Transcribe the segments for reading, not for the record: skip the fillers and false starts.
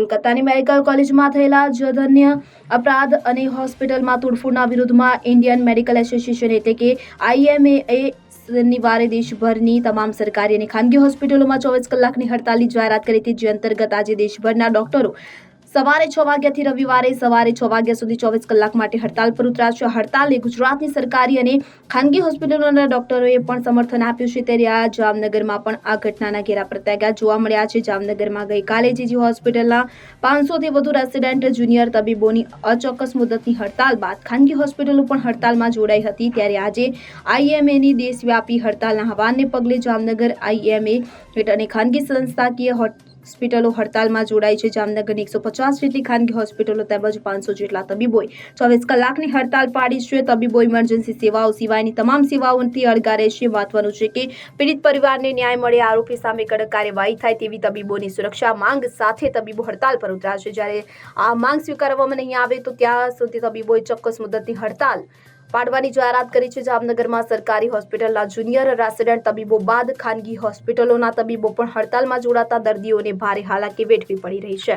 કોલકાતાની medical કોલેજમાં થયેલા જઘન્ય અપરાધ અને હોસ્પિટલમાં તોડફોડના વિરોધમાં ઇન્ડિયન મેડિકલ એસોસિએશન એટલે કે IMA શનિવારે દેશભરની તમામ સરકારી અને ખાનગી હોસ્પિટલોમાં 24 કલાકની હડતાલની જાહેરાત કરી હતી, જે અંતર્ગત આજે દેશભરના ડોક્ટરો સવારે 6 વાગ્યાથી રવિવારે સવારે 6 વાગ્યા સુધી 24 કલાક માટે હડતાલ પર ઉતરાશે। હડતાલને ગુજરાતની સરકારી અને ખાનગી હોસ્પિટલોના ડોક્ટરોએ પણ સમર્થન આપ્યું છે, ત્યારે આ જામનગરમાં પણ આ ઘટનાના ઘેરા પ્રત્યાઘાત જોવા મળ્યા છે। જામનગરમાં ગઈકાલે જીજી હોસ્પિટલના 500થી વધુ રેસિડેન્ટ જુનિયર તબીબોની અચોક્કસ મુદતની હડતાલ બાદ ખાનગી હોસ્પિટલો પણ હડતાલમાં જોડાઈ હતી, ત્યારે આજે IMAની દેશવ્યાપી હડતાલના આહવાનને પગલે જામનગર IMA હેઠળની ખાનગી સંસ્થાકીય હોસ્પિટલો હડતાલમાં જોડાઈ છે। જામનગરની 150 જેટલી ખાનગી હોસ્પિટલો તેમજ 500 જેટલા તબીબોએ 24 કલાકની હડતાલ પાડી છે। તબીબો ઇમરજન્સી સેવાઓ સિવાયની તમામ સેવાઓથી અળગા રહેશે। મહત્વનું છે કે પીડિત પરિવારને ન્યાય મળે, આરોપી સામે કડક કાર્યવાહી થાય તેવી તબીબોની સુરક્ષા માંગ સાથે તબીબો હડતાલ પર ઉતર્યા છે। જ્યારે આ માંગ સ્વીકારવામાં નહીં આવે તો ત્યાં સુધી તબીબોએ ચોક્કસ મુદતની હડતાલ પાડવાની જાહેરાત કરી છે। જામનગરમાં સરકારી હોસ્પિટલના જુનિયર રેસિડેન્ટ તબીબો બાદ ખાનગી હોસ્પિટલોના તબીબો પણ હડતાલમાં જોડાતા દર્દીઓને ભારે હાલાકી વેઠવી પડી રહી છે।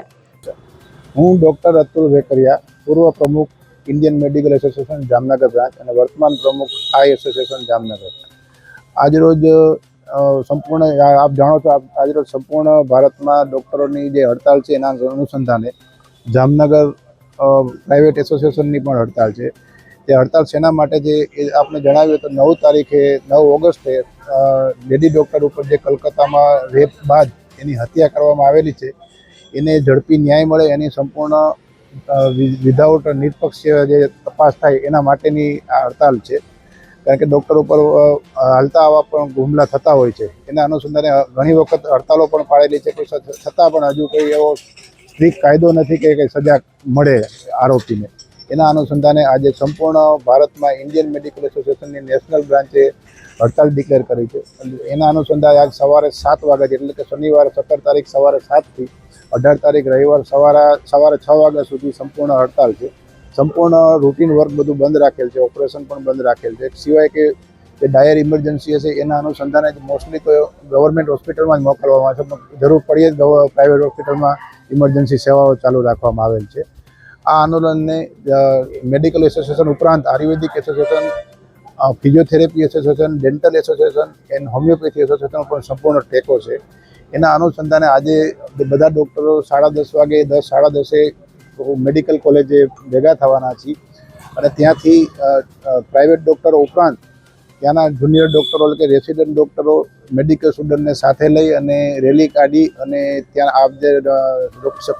હું ડૉક્ટર અતુલ વેકરિયા, પૂર્વ પ્રમુખ Indian medical association Jamnagar branch અને વર્તમાન પ્રમુખ આઈ એસોસિએશન જામનગર। આજરોજ સંપૂર્ણ આપ જાણો છો, આજરોજ સંપૂર્ણ ભારતમાં ડૉક્ટરોની જે હડતાલ છે એના અનુસંધાને જામનગર પ્રાઇવેટ એસોસિએશનની પણ હડતાલ છે। તે હડતાલ શેના માટે છે એ આપને જણાવ્યું તો 9 તારીખે 9 ઓગસ્ટે લેડી ડૉક્ટર ઉપર જે કલકત્તામાં રેપ બાદ એની હત્યા કરવામાં આવેલી છે એને ઝડપી ન્યાય મળે એની સંપૂર્ણ વિધાઉટ નિષ્પક્ષ જે તપાસ થાય એના માટેની આ હડતાલ છે। કારણ કે ડૉક્ટર ઉપર હાલતા આવા પણ હુમલા થતા હોય છે, એના અનુસંધાને ઘણી વખત હડતાલો પણ પાડેલી છે, છતાં પણ હજુ કોઈ એવો સ્ટ્રિક્ટ કાયદો નથી કે કંઈ સજા મળે આરોપીને। એના અનુસંધાને આજે સંપૂર્ણ ભારતમાં ઇન્ડિયન મેડિકલ એસોસિએશનની નેશનલ બ્રાન્ચે હડતાલ ડિક્લેર કરી છે। એના અનુસંધાને આજ સવારે 7 વાગ્યાથી એટલે કે શનિવાર 17 તારીખ સવારે 7થી 18 તારીખ રવિવાર સવારે 6 વાગ્યા સુધી સંપૂર્ણ હડતાલ છે। સંપૂર્ણ રૂટીન વર્ક બધું બંધ રાખેલ છે, ઓપરેશન પણ બંધ રાખેલ છે, સિવાય કે જે ડાયર ઇમરજન્સી હશે એના અનુસંધાને મોસ્ટલી તો ગવર્મેન્ટ હોસ્પિટલમાં જ મોકલવામાં આવે છે, જરૂર પડીએ જ પ્રાઇવેટ હોસ્પિટલમાં ઇમરજન્સી સેવાઓ ચાલુ રાખવામાં આવેલ છે। આ આંદોલનને મેડિકલ એસોસિએશન ઉપરાંત ayurvedic association, physiotherapy association, dental association and homeopathy association પણ સંપૂર્ણ ટેકો છે। એના અનુસંધાને આજે બધા ડૉક્ટરો 10:30 વાગે 10-10:30 મેડિકલ કોલેજે ભેગા થવાના છીએ અને ત્યાંથી પ્રાઇવેટ ડૉક્ટરો ઉપરાંત ત્યાંના જુનિયર ડૉક્ટરો એટલે કે રેસિડેન્ટ ડૉક્ટરો મેડિકલ સ્ટુડન્ટને સાથે લઈ અને રેલી કાઢી અને ત્યાં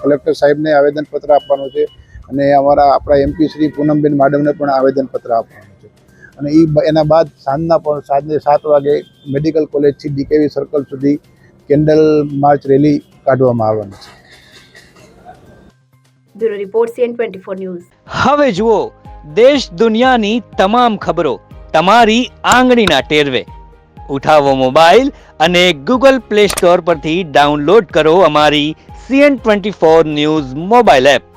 કલેક્ટર સાહેબને આવેદનપત્ર આપવાનું છે અને આપણા MP શ્રી પૂનમબેન માડમને પણ આવેદનપત્ર આપવાનું છે અને એના બાદ સાંજે 7 વાગે મેડિકલ કોલેજથી DKV સર્કલ સુધી કેન્ડલ માર્ચ રેલી કાઢવામાં આવવાની છે। Bureau report CN24 news. હવે જુઓ દેશ દુનિયાની તમામ ખબરો તમારી આંગળીના ટેરવે। ઉઠાવો મોબાઈલ અને Google Play Store પરથી ડાઉનલોડ કરો અમારી CN24 ન્યૂઝ મોબાઈલ એપ।